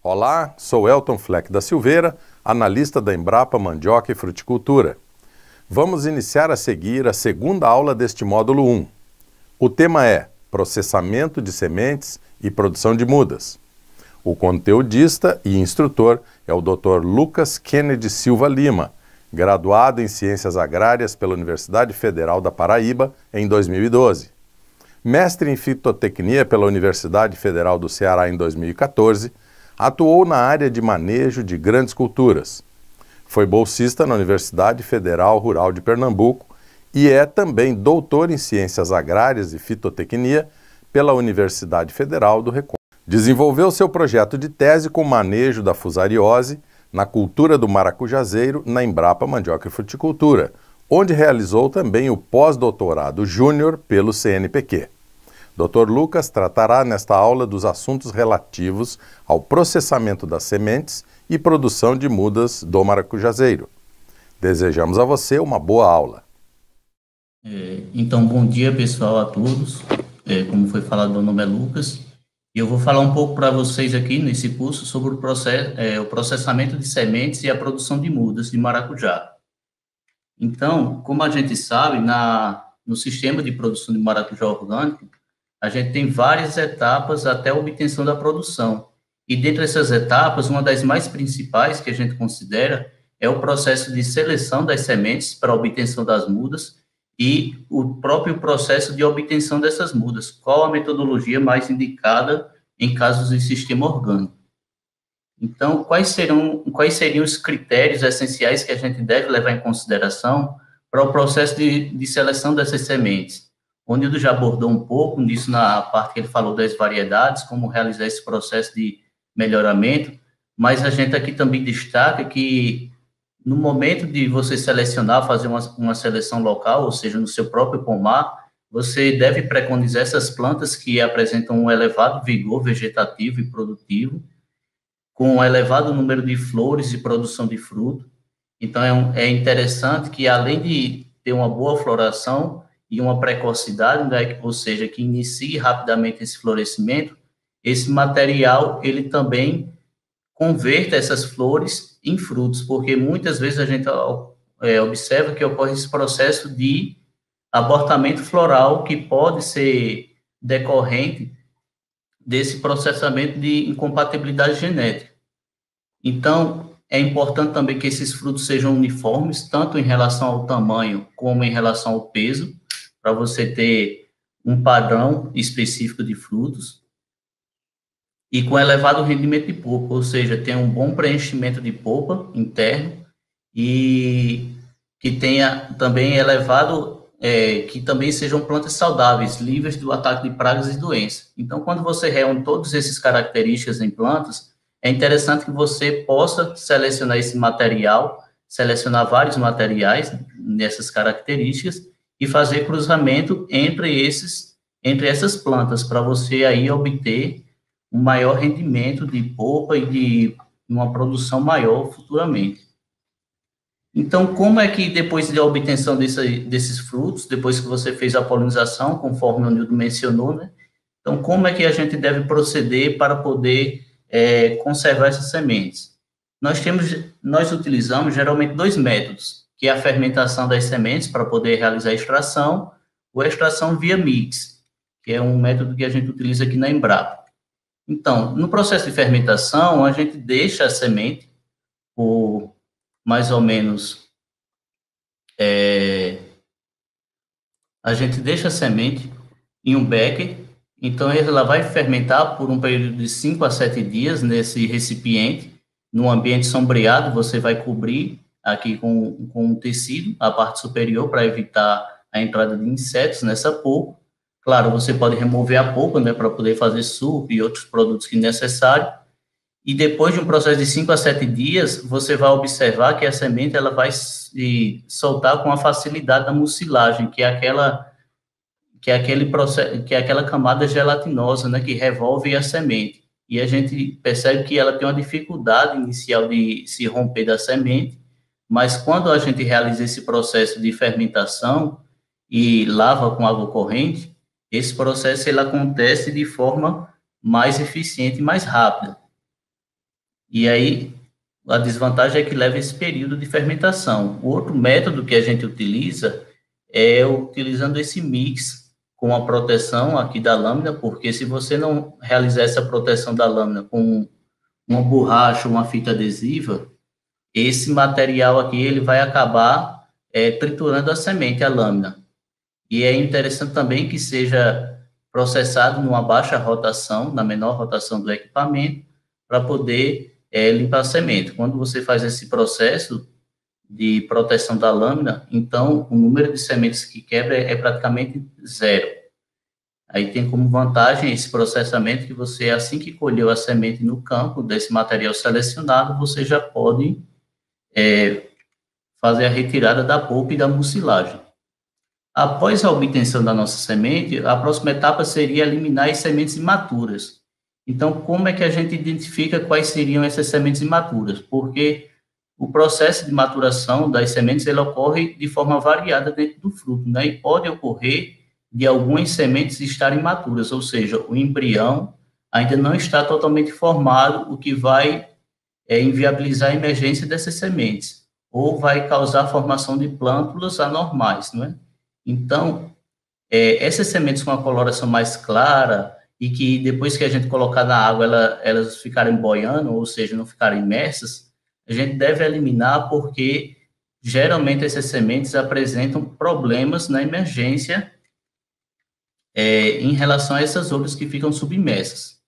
Olá, sou Elton Fleck da Silveira, analista da Embrapa Mandioca e Fruticultura. Vamos iniciar a seguir a segunda aula deste módulo 1. O tema é Processamento de Sementes e Produção de Mudas. O conteudista e instrutor é o Dr. Lucas Kennedy Silva Lima, graduado em Ciências Agrárias pela Universidade Federal da Paraíba em 2012. Mestre em Fitotecnia pela Universidade Federal do Ceará em 2014, atuou na área de manejo de grandes culturas. Foi bolsista na Universidade Federal Rural de Pernambuco e é também doutor em Ciências Agrárias e Fitotecnia pela Universidade Federal do Recôncavo. Desenvolveu seu projeto de tese com manejo da fusariose na cultura do maracujazeiro na Embrapa Mandioca e Fruticultura, onde realizou também o pós-doutorado júnior pelo CNPq. Dr. Lucas tratará nesta aula dos assuntos relativos ao processamento das sementes e produção de mudas do maracujazeiro. Desejamos a você uma boa aula. Então, bom dia pessoal a todos. Como foi falado, meu nome é Lucas e eu vou falar um pouco para vocês aqui nesse curso sobre o processamento de sementes e a produção de mudas de maracujá. Então, como a gente sabe, no sistema de produção de maracujá orgânico, a gente tem várias etapas até a obtenção da produção. E dentre essas etapas, uma das mais principais que a gente considera é o processo de seleção das sementes para a obtenção das mudas e o próprio processo de obtenção dessas mudas. Qual a metodologia mais indicada em casos de sistema orgânico? Então, quais seriam os critérios essenciais que a gente deve levar em consideração para o processo de seleção dessas sementes? O Nildo já abordou um pouco nisso na parte que ele falou das variedades, como realizar esse processo de melhoramento, mas a gente aqui também destaca que no momento de você selecionar, fazer uma seleção local, ou seja, no seu próprio pomar, você deve preconizar essas plantas que apresentam um elevado vigor vegetativo e produtivo, com um elevado número de flores e produção de fruto. Então, é interessante que, além de ter uma boa floração e uma precocidade, né, ou seja, que inicie rapidamente esse florescimento, esse material, ele também converta essas flores em frutos, porque muitas vezes a gente observa que ocorre esse processo de abortamento floral que pode ser decorrente desse processamento de incompatibilidade genética. Então, é importante também que esses frutos sejam uniformes, tanto em relação ao tamanho como em relação ao peso, para você ter um padrão específico de frutos, e com elevado rendimento de polpa, ou seja, tem um bom preenchimento de polpa interno e que tenha também que também sejam plantas saudáveis, livres do ataque de pragas e doenças. Então, quando você reúne todas essas características em plantas, é interessante que você possa selecionar esse material, selecionar vários materiais nessas características e fazer cruzamento entre essas plantas, para você aí obter um maior rendimento de polpa e de uma produção maior futuramente. Então, como é que depois da obtenção desses frutos, depois que você fez a polinização, conforme o Nildo mencionou, né? Então, como é que a gente deve proceder para poder conservar essas sementes? Nós utilizamos geralmente dois métodos, que é a fermentação das sementes para poder realizar a extração, ou a extração via mix, que é um método que a gente utiliza aqui na Embrapa. Então, no processo de fermentação, a gente deixa a semente por mais ou menos, a gente deixa a semente em um becker, então ela vai fermentar por um período de 5 a 7 dias nesse recipiente, num ambiente sombreado. Você vai cobrir aqui com um tecido, a parte superior, para evitar a entrada de insetos nessa polpa. Claro, você pode remover a polpa, né, para poder fazer suco e outros produtos que necessário. E depois de um processo de 5 a 7 dias, você vai observar que a semente ela vai se soltar com a facilidade da mucilagem, que é aquela camada gelatinosa, né, que revolve a semente. E a gente percebe que ela tem uma dificuldade inicial de se romper da semente, mas quando a gente realiza esse processo de fermentação e lava com água corrente, esse processo ele acontece de forma mais eficiente e mais rápida. E aí, a desvantagem é que leva esse período de fermentação. O outro método que a gente utiliza é utilizando esse mix com a proteção aqui da lâmina, porque se você não realizar essa proteção da lâmina com uma borracha, uma fita adesiva, esse material aqui ele vai acabar triturando a semente, a lâmina. E é interessante também que seja processado numa baixa rotação, na menor rotação do equipamento, para poder limpar a semente. Quando você faz esse processo de proteção da lâmina, então o número de sementes que quebra é praticamente zero. Aí tem como vantagem esse processamento que você, assim que colheu a semente no campo desse material selecionado, você já pode fazer a retirada da polpa e da mucilagem. Após a obtenção da nossa semente, a próxima etapa seria eliminar as sementes imaturas. Então, como é que a gente identifica quais seriam essas sementes imaturas? Porque o processo de maturação das sementes ele ocorre de forma variada dentro do fruto, né? E pode ocorrer de algumas sementes estarem imaturas, ou seja, o embrião ainda não está totalmente formado, o que vai inviabilizar a emergência dessas sementes, ou vai causar a formação de plântulas anormais, não é? Então, essas sementes com a coloração mais clara e que depois que a gente colocar na água elas ficarem boiando, ou seja, não ficarem imersas, a gente deve eliminar porque geralmente essas sementes apresentam problemas na emergência em relação a essas outras que ficam submersas.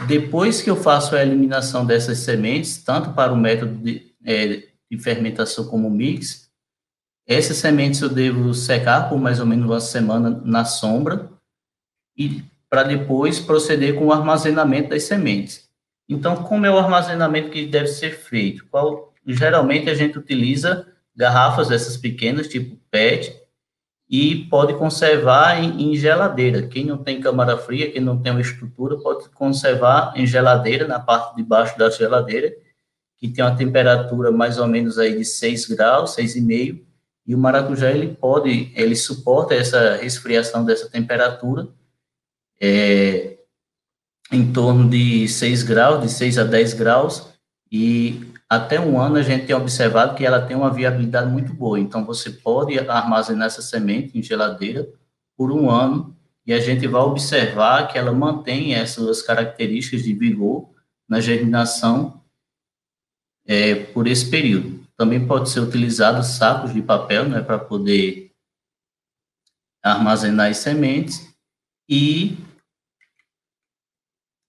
Depois que eu faço a eliminação dessas sementes, tanto para o método de fermentação como mix, essas sementes eu devo secar por mais ou menos uma semana na sombra e para depois proceder com o armazenamento das sementes. Então, como é o armazenamento que deve ser feito? Geralmente a gente utiliza garrafas dessas pequenas, tipo PET, e pode conservar em geladeira. Quem não tem câmara fria, quem não tem uma estrutura, pode conservar em geladeira, na parte de baixo da geladeira, que tem uma temperatura mais ou menos aí de 6 graus, 6,5, e o maracujá, ele suporta essa resfriação dessa temperatura em torno de 6 graus, de 6 a 10 graus, e até um ano a gente tem observado que ela tem uma viabilidade muito boa. Então, você pode armazenar essa semente em geladeira por um ano, e a gente vai observar que ela mantém essas características de vigor na germinação por esse período. Também pode ser utilizado sacos de papel, né, para poder armazenar as sementes. E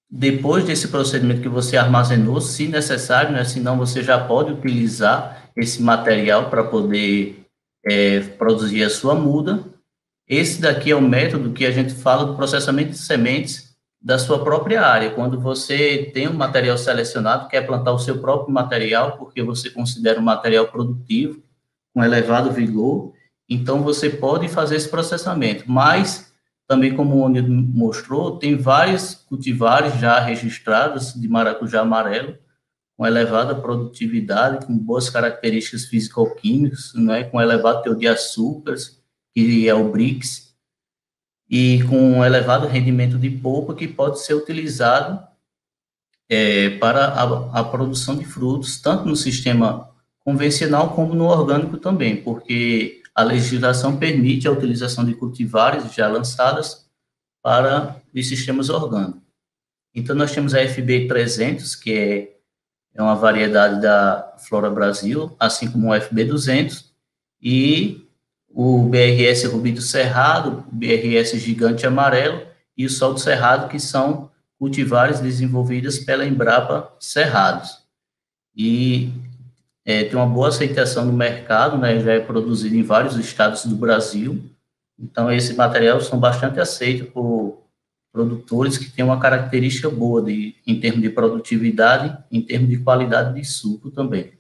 depois desse procedimento que você armazenou, se necessário, né, senão você já pode utilizar esse material para poder produzir a sua muda. Esse daqui é o método que a gente fala do processamento de sementes da sua própria área. Quando você tem um material selecionado, quer plantar o seu próprio material, porque você considera um material produtivo, com elevado vigor, então você pode fazer esse processamento. Mas, também como o Oni mostrou, tem vários cultivares já registrados de maracujá amarelo, com elevada produtividade, com boas características físico-químicas, né, com elevado teor de açúcares, que é o BRICS, e com um elevado rendimento de polpa que pode ser utilizado para a produção de frutos, tanto no sistema convencional como no orgânico também, porque a legislação permite a utilização de cultivares já lançadas para os sistemas orgânicos. Então, nós temos a FB 300, que é uma variedade da Flora Brasil, assim como o FB 200, e o BRS Rubi do Cerrado, o BRS Gigante Amarelo e o Sol do Cerrado, que são cultivares desenvolvidas pela Embrapa Cerrados. E tem uma boa aceitação no mercado, né, já é produzido em vários estados do Brasil. Então, esse material são bastante aceitos por produtores que têm uma característica boa em termos de produtividade, em termos de qualidade de suco também.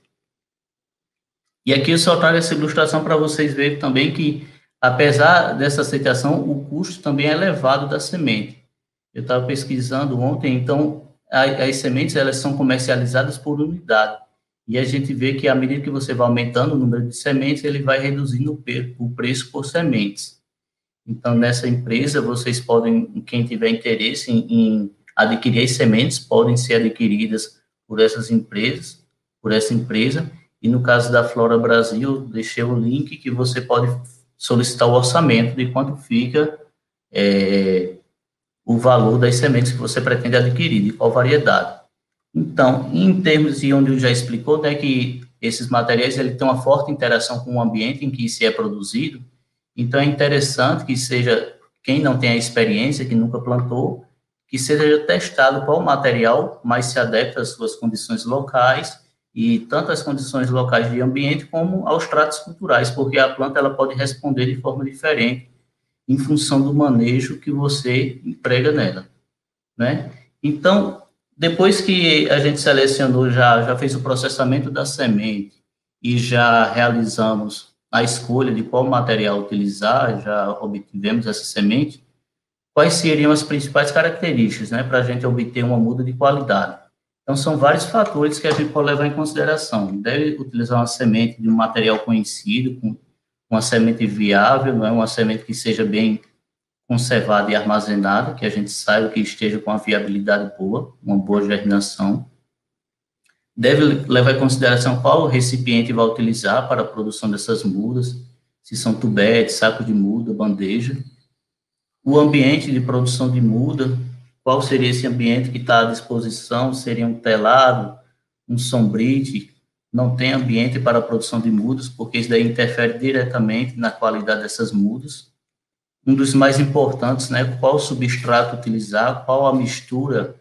E aqui eu só trago essa ilustração para vocês verem também que, apesar dessa aceitação, o custo também é elevado da semente. Eu estava pesquisando ontem, então, as sementes elas são comercializadas por unidade. E a gente vê que, à medida que você vai aumentando o número de sementes, ele vai reduzindo o preço por sementes. Então, nessa empresa, vocês podem, quem tiver interesse em adquirir as sementes, podem ser adquiridas por essas empresas, por essa empresa, e no caso da Flora Brasil, deixei o link que você pode solicitar o orçamento de quanto fica o valor das sementes que você pretende adquirir, de qual variedade. Então, em termos de onde eu já explicou, né, que esses materiais ele têm uma forte interação com o ambiente em que se é produzido, então é interessante que seja, quem não tem a experiência, que nunca plantou, que seja testado qual material mais se adequa às suas condições locais, e tanto as condições locais de ambiente como aos tratos culturais, porque a planta ela pode responder de forma diferente em função do manejo que você emprega nela, né? Então, depois que a gente selecionou, já fez o processamento da semente e já realizamos a escolha de qual material utilizar, já obtivemos essa semente, quais seriam as principais características, né, para a gente obter uma muda de qualidade? Então, são vários fatores que a gente pode levar em consideração. Deve utilizar uma semente de um material conhecido, com uma semente viável, não é uma semente que seja bem conservada e armazenada, que a gente saiba que esteja com uma viabilidade boa, uma boa germinação. Deve levar em consideração qual o recipiente vai utilizar para a produção dessas mudas, se são tubetes, saco de muda, bandeja. O ambiente de produção de muda, qual seria esse ambiente que está à disposição? Seria um telado, um sombrite? Não tem ambiente para a produção de mudas, porque isso daí interfere diretamente na qualidade dessas mudas. Um dos mais importantes, né, qual substrato utilizar, qual a mistura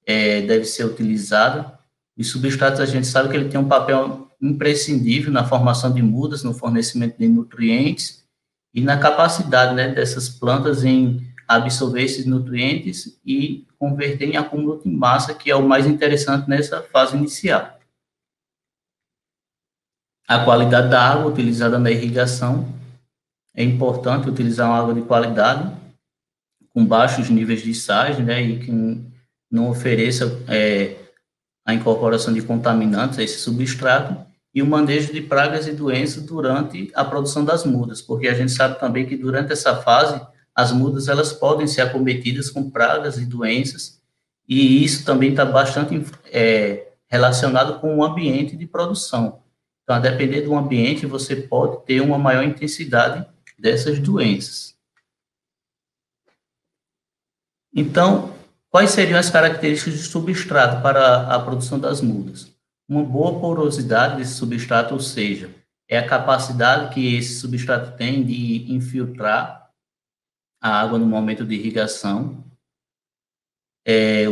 deve ser utilizada. E substratos, a gente sabe que ele tem um papel imprescindível na formação de mudas, no fornecimento de nutrientes e na capacidade, né, dessas plantas em absorver esses nutrientes e converter em acúmulo de massa, que é o mais interessante nessa fase inicial. A qualidade da água utilizada na irrigação. É importante utilizar uma água de qualidade, com baixos níveis de sais, né, e que não ofereça a incorporação de contaminantes a esse substrato, e o manejo de pragas e doenças durante a produção das mudas, porque a gente sabe também que durante essa fase, as mudas elas podem ser acometidas com pragas e doenças, e isso também está bastante relacionado com o ambiente de produção. Então, a depender do ambiente, você pode ter uma maior intensidade dessas doenças. Então, quais seriam as características de substrato para a produção das mudas? Uma boa porosidade desse substrato, ou seja, é a capacidade que esse substrato tem de infiltrar a água no momento de irrigação.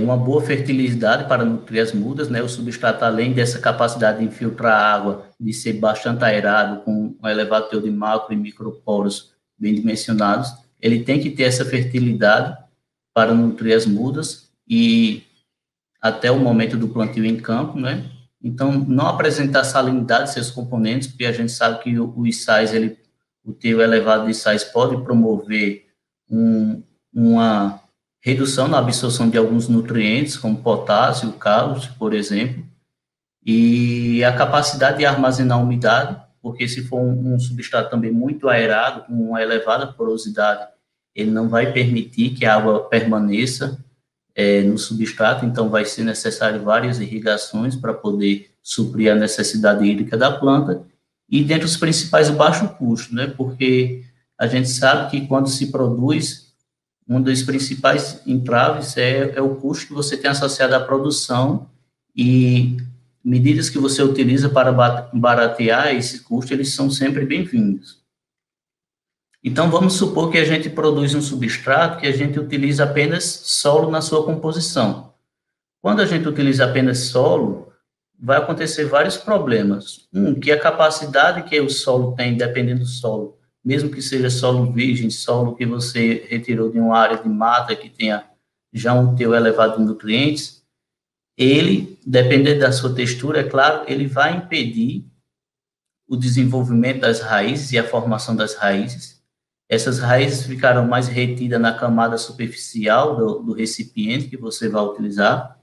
Uma boa fertilidade para nutrir as mudas, né? O substrato, além dessa capacidade de infiltrar a água, de ser bastante aerado, com um elevado teor de macro e microporos bem dimensionados, ele tem que ter essa fertilidade para nutrir as mudas e até o momento do plantio em campo, né? Então, não apresentar salinidade de seus componentes, porque a gente sabe que os sais, o teor elevado de sais pode promover uma redução na absorção de alguns nutrientes, como potássio, cálcio, por exemplo, e a capacidade de armazenar umidade, porque se for um substrato também muito aerado, com uma elevada porosidade, ele não vai permitir que a água permaneça no substrato, então vai ser necessário várias irrigações para poder suprir a necessidade hídrica da planta, e dentre os principais, o baixo custo, né, porque a gente sabe que quando se produz, um dos principais entraves é o custo que você tem associado à produção, e medidas que você utiliza para baratear esse custo, eles são sempre bem-vindos. Então, vamos supor que a gente produz um substrato que a gente utiliza apenas solo na sua composição. Quando a gente utiliza apenas solo, vai acontecer vários problemas. Que a capacidade que o solo tem, dependendo do solo, mesmo que seja solo virgem, solo que você retirou de uma área de mata que tenha já um teor elevado de nutrientes, ele, dependendo da sua textura, é claro, ele vai impedir o desenvolvimento das raízes e a formação das raízes. Essas raízes ficarão mais retidas na camada superficial do recipiente que você vai utilizar,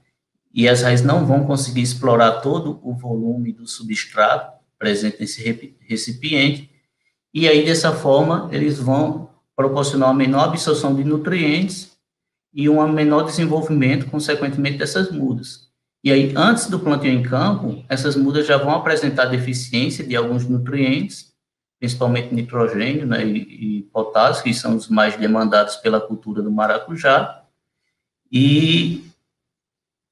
e as raízes não vão conseguir explorar todo o volume do substrato presente nesse recipiente, e aí, dessa forma, eles vão proporcionar uma menor absorção de nutrientes e um menor desenvolvimento, consequentemente, dessas mudas. E aí, antes do plantio em campo, essas mudas já vão apresentar deficiência de alguns nutrientes, principalmente nitrogênio, né, e potássio, que são os mais demandados pela cultura do maracujá, e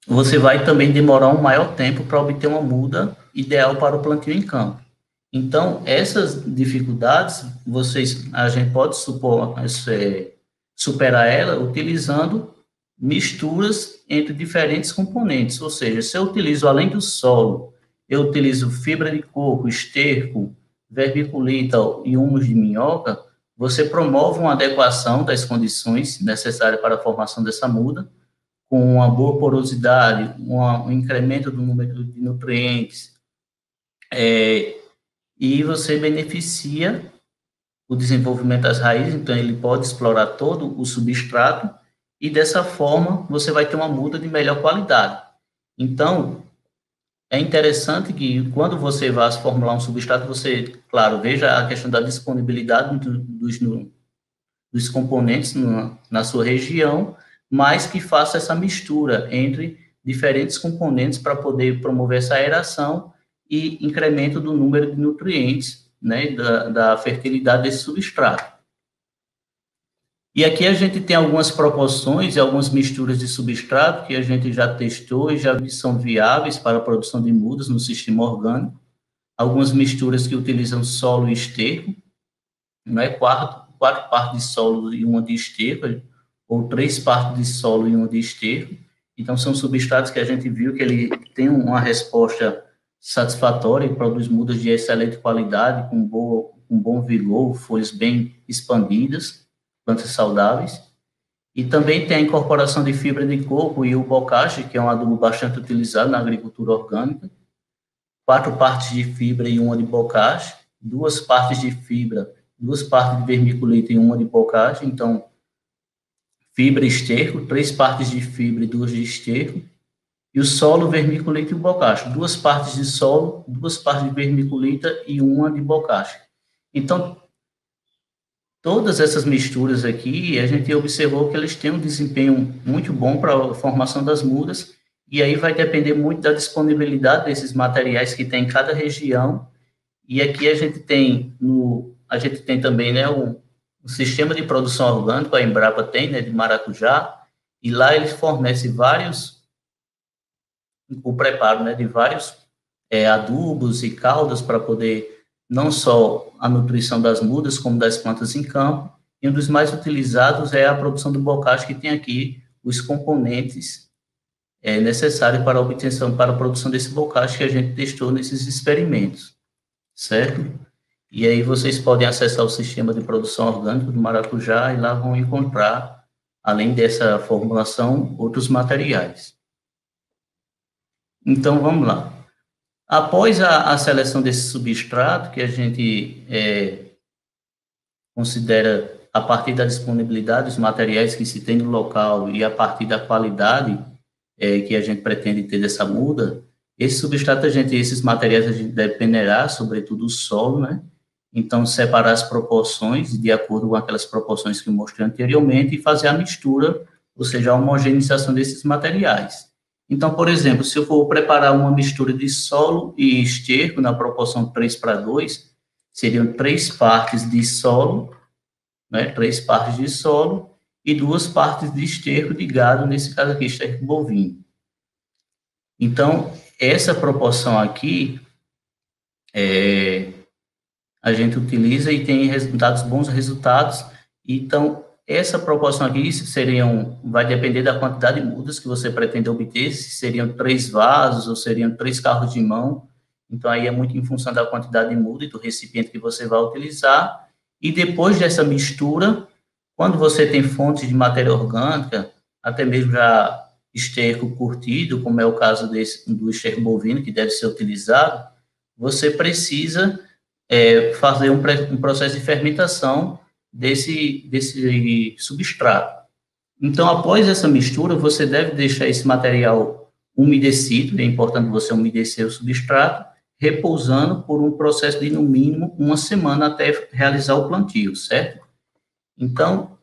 você vai também demorar um maior tempo para obter uma muda ideal para o plantio em campo. Então, essas dificuldades, a gente pode superar ela utilizando misturas entre diferentes componentes, ou seja, se eu utilizo, além do solo, eu utilizo fibra de coco, esterco, vermiculita e humus de minhoca, você promove uma adequação das condições necessárias para a formação dessa muda, com uma boa porosidade, um incremento do número de nutrientes, e você beneficia o desenvolvimento das raízes, então ele pode explorar todo o substrato, e dessa forma você vai ter uma muda de melhor qualidade. Então, é interessante que quando você vai formular um substrato, você, claro, veja a questão da disponibilidade dos componentes na sua região, mas que faça essa mistura entre diferentes componentes para poder promover essa aeração e incremento do número de nutrientes, né, da fertilidade desse substrato. E aqui a gente tem algumas proporções e algumas misturas de substrato que a gente já testou e já são viáveis para a produção de mudas no sistema orgânico. Algumas misturas que utilizam solo e esterco, né, quatro partes de solo e uma de esterco, ou 3 partes de solo e uma de esterco. Então, são substratos que a gente viu que ele tem uma resposta satisfatória e produz mudas de excelente qualidade, com bom vigor, folhas bem expandidas, plantas saudáveis. E também tem a incorporação de fibra de coco e o bocashi, que é um adubo bastante utilizado na agricultura orgânica. 4 partes de fibra e uma de bocashi, 2 partes de fibra, 2 partes de vermiculita e uma de bocashi. Então, fibra e esterco, 3 partes de fibra e 2 de esterco. E o solo, vermiculita e o bocashi. 2 partes de solo, 2 partes de vermiculita e uma de bocashi. Então, todas essas misturas aqui, a gente observou que eles têm um desempenho muito bom para a formação das mudas, e aí vai depender muito da disponibilidade desses materiais que tem em cada região. E aqui a gente tem também, né, o sistema de produção orgânica, a Embrapa tem, né, de maracujá, e lá eles fornecem o preparo, né, de vários adubos e caldas para poder não só a nutrição das mudas, como das plantas em campo, e um dos mais utilizados é a produção do bocashi, que tem aqui os componentes necessários para a obtenção, para a produção desse bocashi que a gente testou nesses experimentos, certo? E aí vocês podem acessar o sistema de produção orgânica do maracujá e lá vão encontrar, além dessa formulação, outros materiais. Então, vamos lá. Após a seleção desse substrato, que a gente considera a partir da disponibilidade dos materiais que se tem no local e a partir da qualidade que a gente pretende ter dessa muda, esses materiais a gente deve peneirar, sobretudo o solo, né? Então, separar as proporções de acordo com aquelas proporções que eu mostrei anteriormente e fazer a mistura, ou seja, a homogeneização desses materiais. Então, por exemplo, se eu for preparar uma mistura de solo e esterco na proporção 3:2, seriam 3 partes de solo, né, 3 partes de solo e 2 partes de esterco de gado, nesse caso aqui, esterco bovino. Então, essa proporção aqui, a gente utiliza e tem bons resultados. Então, essa proporção aqui vai depender da quantidade de mudas que você pretende obter, se seriam 3 vasos ou seriam 3 carros de mão. Então, aí é muito em função da quantidade de muda e do recipiente que você vai utilizar. E depois dessa mistura, quando você tem fontes de matéria orgânica, até mesmo já esterco curtido, como é o caso do esterco bovino, que deve ser utilizado, você precisa fazer um processo de fermentação desse substrato. Então, após essa mistura, você deve deixar esse material umedecido, é importante você umedecer o substrato, repousando por um processo de, no mínimo, 1 semana até realizar o plantio, certo? Então,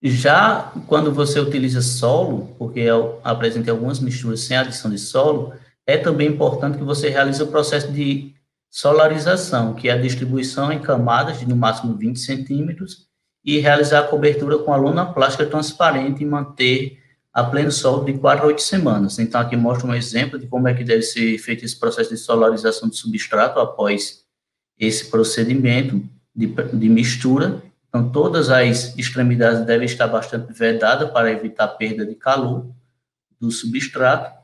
Já quando você utiliza solo, porque eu apresentei algumas misturas sem adição de solo, é também importante que você realize o processo de solarização, que é a distribuição em camadas de no máximo 20 centímetros, e realizar a cobertura com a lona plástica transparente e manter a pleno sol de 4 a 8 semanas. Então, aqui mostra um exemplo de como é que deve ser feito esse processo de solarização do substrato após esse procedimento de mistura. Então, todas as extremidades devem estar bastante vedadas para evitar perda de calor do substrato.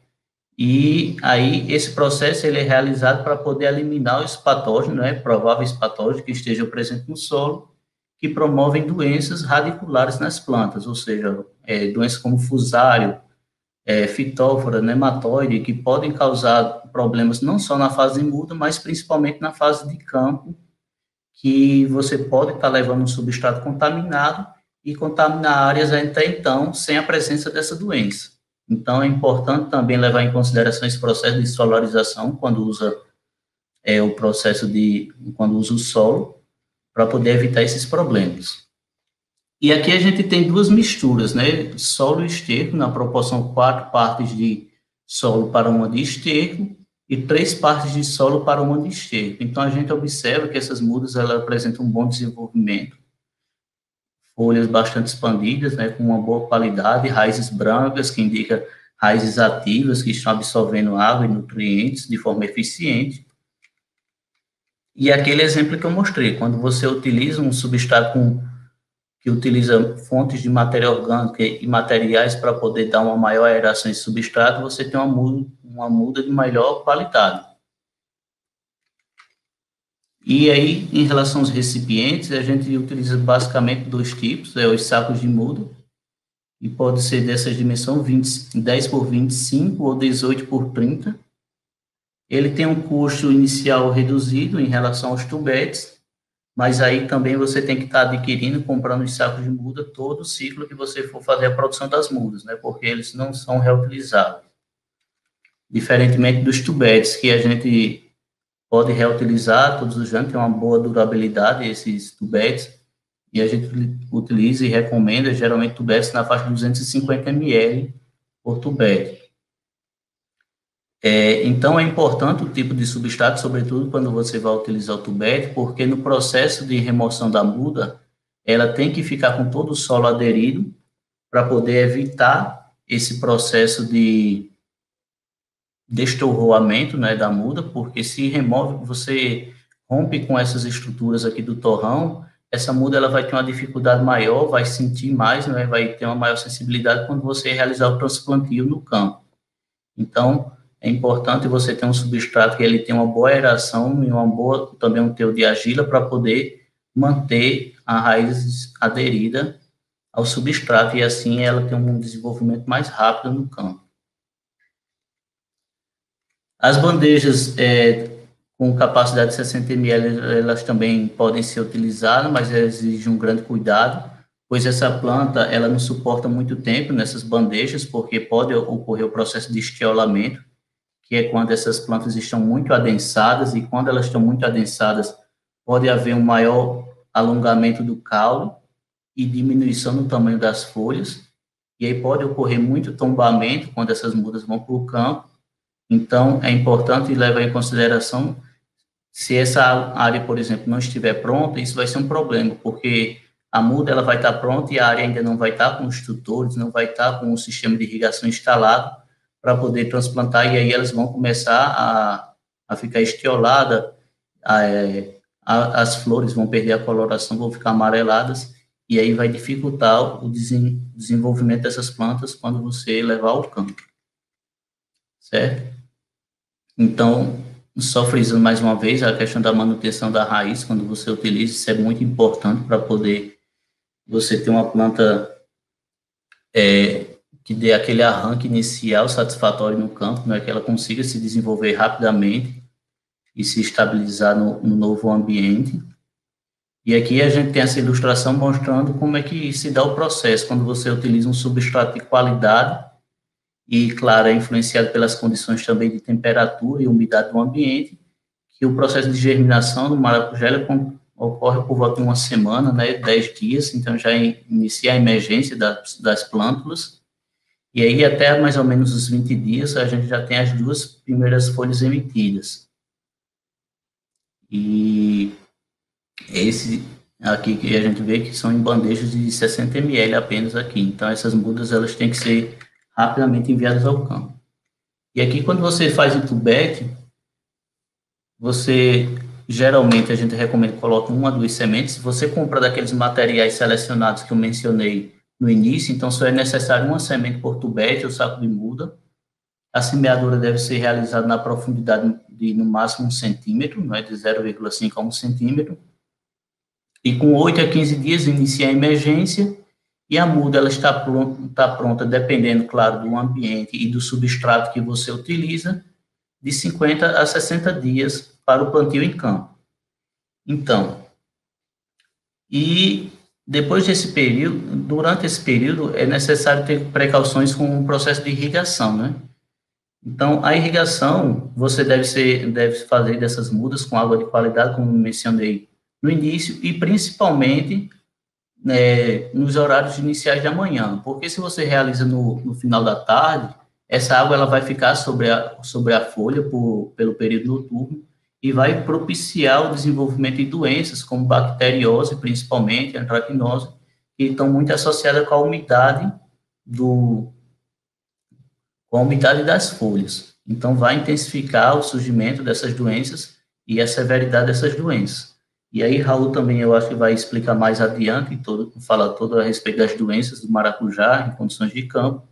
E aí, esse processo ele é realizado para poder eliminar os patógenos, prováveis patógenos que estejam presentes no solo, que promovem doenças radiculares nas plantas, ou seja, doenças como fusário, fitófora, nematóide, que podem causar problemas não só na fase de muda, mas principalmente na fase de campo, que você pode estar levando um substrato contaminado e contaminar áreas até então sem a presença dessa doença. Então, é importante também levar em consideração esse processo de solarização quando usa quando usa o solo, para poder evitar esses problemas. E aqui a gente tem duas misturas, solo e esterco, na proporção 4 partes de solo para uma de esterco, e 3 partes de solo para uma de esterco. Então, a gente observa que essas mudas elas apresentam um bom desenvolvimento, folhas bastante expandidas, com uma boa qualidade, raízes brancas, que indica raízes ativas, que estão absorvendo água e nutrientes de forma eficiente. E aquele exemplo que eu mostrei, quando você utiliza um substrato que utiliza fontes de matéria orgânica e materiais para poder dar uma maior aeração em substrato, você tem uma muda de melhor qualidade. E aí, em relação aos recipientes, a gente utiliza basicamente 2 tipos, os sacos de muda, e pode ser dessas dimensões 10 por 25 ou 18 por 30. Ele tem um custo inicial reduzido em relação aos tubetes, mas aí também você tem que estar adquirindo, comprando os sacos de muda todo o ciclo que você for fazer a produção das mudas, porque eles não são reutilizáveis. Diferentemente dos tubetes, que a gente pode reutilizar todos os anos, tem uma boa durabilidade esses tubetes, e a gente utiliza e recomenda, geralmente, tubetes na faixa de 250 ml por tubete. Então, é importante o tipo de substrato, sobretudo quando você vai utilizar o tubete, porque no processo de remoção da muda, ela tem que ficar com todo o solo aderido para poder evitar esse processo de destorroamento, da muda, porque se remove, você rompe com essas estruturas aqui do torrão, essa muda ela vai ter uma dificuldade maior, vai sentir mais, vai ter uma maior sensibilidade quando você realizar o transplantio no campo. Então, é importante você ter um substrato que ele tem uma boa aeração e também um teor de argila para poder manter a raiz aderida ao substrato e assim ela tem um desenvolvimento mais rápido no campo. As bandejas com capacidade de 60 ml, elas também podem ser utilizadas, mas exigem um grande cuidado, pois essa planta ela não suporta muito tempo nessas bandejas, porque pode ocorrer o processo de estiolamento, que é quando essas plantas estão muito adensadas, e quando elas estão muito adensadas, pode haver um maior alongamento do caule e diminuição no tamanho das folhas, e aí pode ocorrer muito tombamento quando essas mudas vão para o campo. Então, é importante levar em consideração, se essa área, por exemplo, não estiver pronta, isso vai ser um problema, porque a muda ela vai estar pronta e a área ainda não vai estar com os tutores, não vai estar com o sistema de irrigação instalado para poder transplantar, e aí elas vão começar a ficar estioladas, as flores vão perder a coloração, vão ficar amareladas, e aí vai dificultar o desenvolvimento dessas plantas quando você levar ao campo. Certo? Então, só frisando mais uma vez, a questão da manutenção da raiz, quando você utiliza, isso é muito importante para poder você ter uma planta que dê aquele arranque inicial satisfatório no campo, que ela consiga se desenvolver rapidamente e se estabilizar no novo ambiente. E aqui a gente tem essa ilustração mostrando como é que se dá o processo, quando você utiliza um substrato de qualidade, e, claro, é influenciado pelas condições também de temperatura e umidade do ambiente, que o processo de germinação do maracujá ocorre por volta de uma semana, né, 10 dias, então já inicia a emergência das plântulas, e aí até mais ou menos os 20 dias a gente já tem as duas primeiras folhas emitidas. E esse aqui que a gente vê que são em bandejas de 60 ml apenas aqui, então essas mudas elas têm que ser rapidamente enviadas ao campo. E aqui quando você faz o tubete, você, geralmente, a gente recomenda que coloque 1 a 2 sementes. Se você compra daqueles materiais selecionados que eu mencionei no início, então só é necessário uma semente por tubete ou saco de muda. A semeadura deve ser realizada na profundidade de, no máximo, 1 centímetro, não é, de 0,5 a 1 centímetro. E com 8 a 15 dias inicia a emergência, e a muda ela está pronta, dependendo, claro, do ambiente e do substrato que você utiliza, de 50 a 60 dias para o plantio em campo. Então, e depois desse período, durante esse período, é necessário ter precauções com o processo de irrigação, né? Então, a irrigação, você deve fazer dessas mudas com água de qualidade, como mencionei no início, e principalmente nos horários iniciais da manhã, porque se você realiza no final da tarde, essa água ela vai ficar sobre a folha pelo período noturno e vai propiciar o desenvolvimento de doenças como bacteriose, principalmente, antracnose, que estão muito associadas com a umidade das folhas. Então, vai intensificar o surgimento dessas doenças e a severidade dessas doenças. E aí, Raul também, eu acho que vai explicar mais adiante, falar todo a respeito das doenças do maracujá em condições de campo,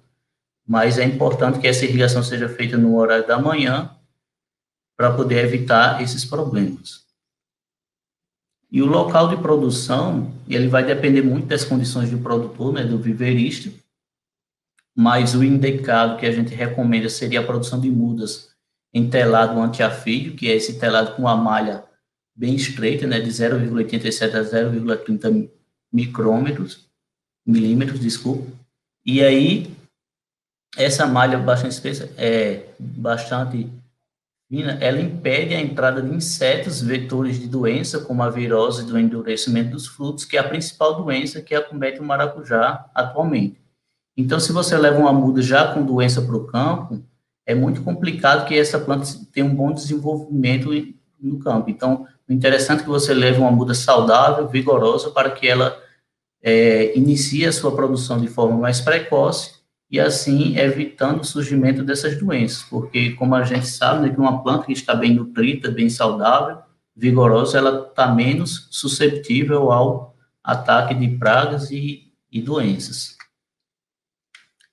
mas é importante que essa irrigação seja feita no horário da manhã para poder evitar esses problemas. E o local de produção, ele vai depender muito das condições do produtor, né, do viveirista, mas o indicado que a gente recomenda seria a produção de mudas em telado antiafídio, que é esse telado com a malha bem estreita, né, de 0,87 a 0,30 milímetros, desculpa. E aí, essa malha bastante espessa, bastante fina, ela impede a entrada de insetos vetores de doença, como a virose do endurecimento dos frutos, que é a principal doença que acomete o maracujá atualmente. Então, se você leva uma muda já com doença para o campo, é muito complicado que essa planta tenha um bom desenvolvimento no campo. Então, o interessante é que você leve uma muda saudável, vigorosa, para que ela inicie a sua produção de forma mais precoce e, assim, evitando o surgimento dessas doenças, porque, como a gente sabe, né, que uma planta que está bem nutrida, bem saudável, vigorosa, ela está menos susceptível ao ataque de pragas e doenças.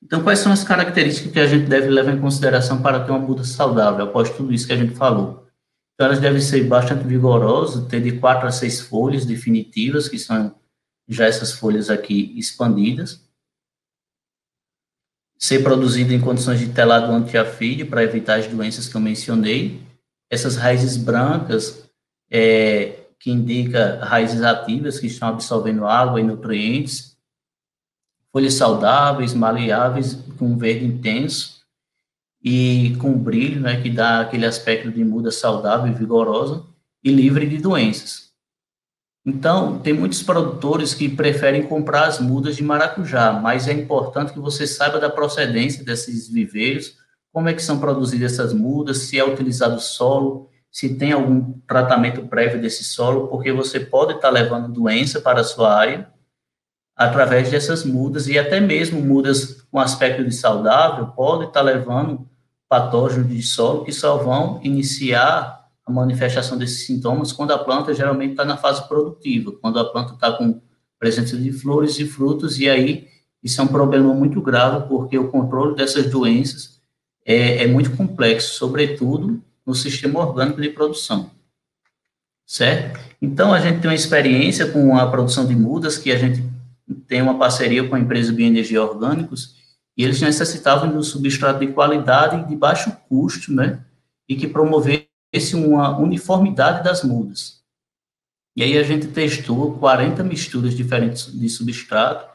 Então, quais são as características que a gente deve levar em consideração para ter uma muda saudável, após tudo isso que a gente falou? Então, elas devem ser bastante vigorosas, ter de 4 a 6 folhas definitivas, que são já essas folhas aqui expandidas, ser produzida em condições de telado antiafídio, para evitar as doenças que eu mencionei, essas raízes brancas, que indica raízes ativas, que estão absorvendo água e nutrientes, folhas saudáveis, maleáveis, com verde intenso, e com brilho, né, que dá aquele aspecto de muda saudável e vigorosa, e livre de doenças. Então, tem muitos produtores que preferem comprar as mudas de maracujá, mas é importante que você saiba da procedência desses viveiros, como é que são produzidas essas mudas, se é utilizado solo, se tem algum tratamento prévio desse solo, porque você pode estar levando doença para a sua área através dessas mudas, e até mesmo mudas com aspecto de saudável pode estar levando patógenos de solo que só vão iniciar a manifestação desses sintomas quando a planta geralmente está na fase produtiva, quando a planta está com presença de flores e frutos, e aí isso é um problema muito grave, porque o controle dessas doenças é muito complexo, sobretudo no sistema orgânico de produção, certo? Então, a gente tem uma experiência com a produção de mudas, que a gente tem uma parceria com a empresa Bioenergia Orgânicos, e eles necessitavam de um substrato de qualidade e de baixo custo, né, e que promovesse uma uniformidade das mudas. E aí a gente testou 40 misturas diferentes de substrato,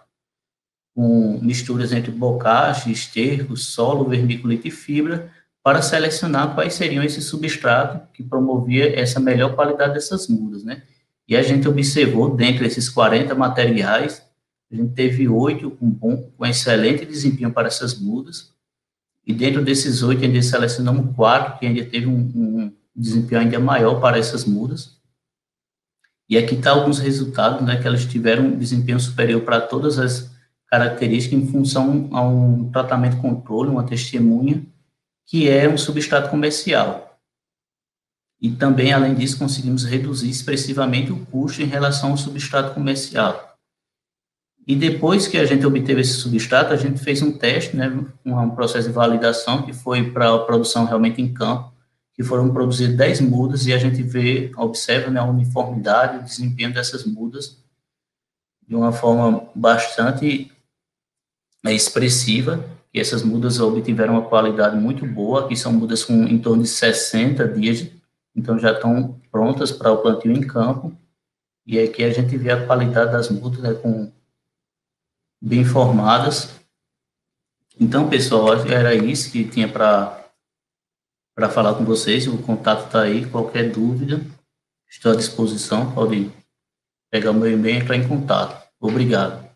com misturas entre bocache, esterco, solo, vermiculite e fibra, para selecionar quais seriam esses substratos que promovia essa melhor qualidade dessas mudas, né. E a gente observou, dentro desses 40 materiais, a gente teve 8 com excelente desempenho para essas mudas, e dentro desses 8, ainda selecionamos 4 que ainda teve um desempenho ainda maior para essas mudas. E aqui está alguns resultados, né, que elas tiveram um desempenho superior para todas as características em função a um tratamento controle, uma testemunha, que é um substrato comercial. E também, além disso, conseguimos reduzir expressivamente o custo em relação ao substrato comercial. E depois que a gente obteve esse substrato, a gente fez um teste, né, um processo de validação, que foi para a produção realmente em campo, que foram produzidas 10 mudas, e a gente observa, né, a uniformidade, o desempenho dessas mudas de uma forma bastante expressiva, e essas mudas obtiveram uma qualidade muito boa, que são mudas com em torno de 60 dias, então já estão prontas para o plantio em campo, e aqui a gente vê a qualidade das mudas, né, bem formadas. Então, pessoal, era isso que tinha para falar com vocês. O contato está aí, qualquer dúvida, estou à disposição, pode pegar o meu e-mail e entrar em contato. Obrigado.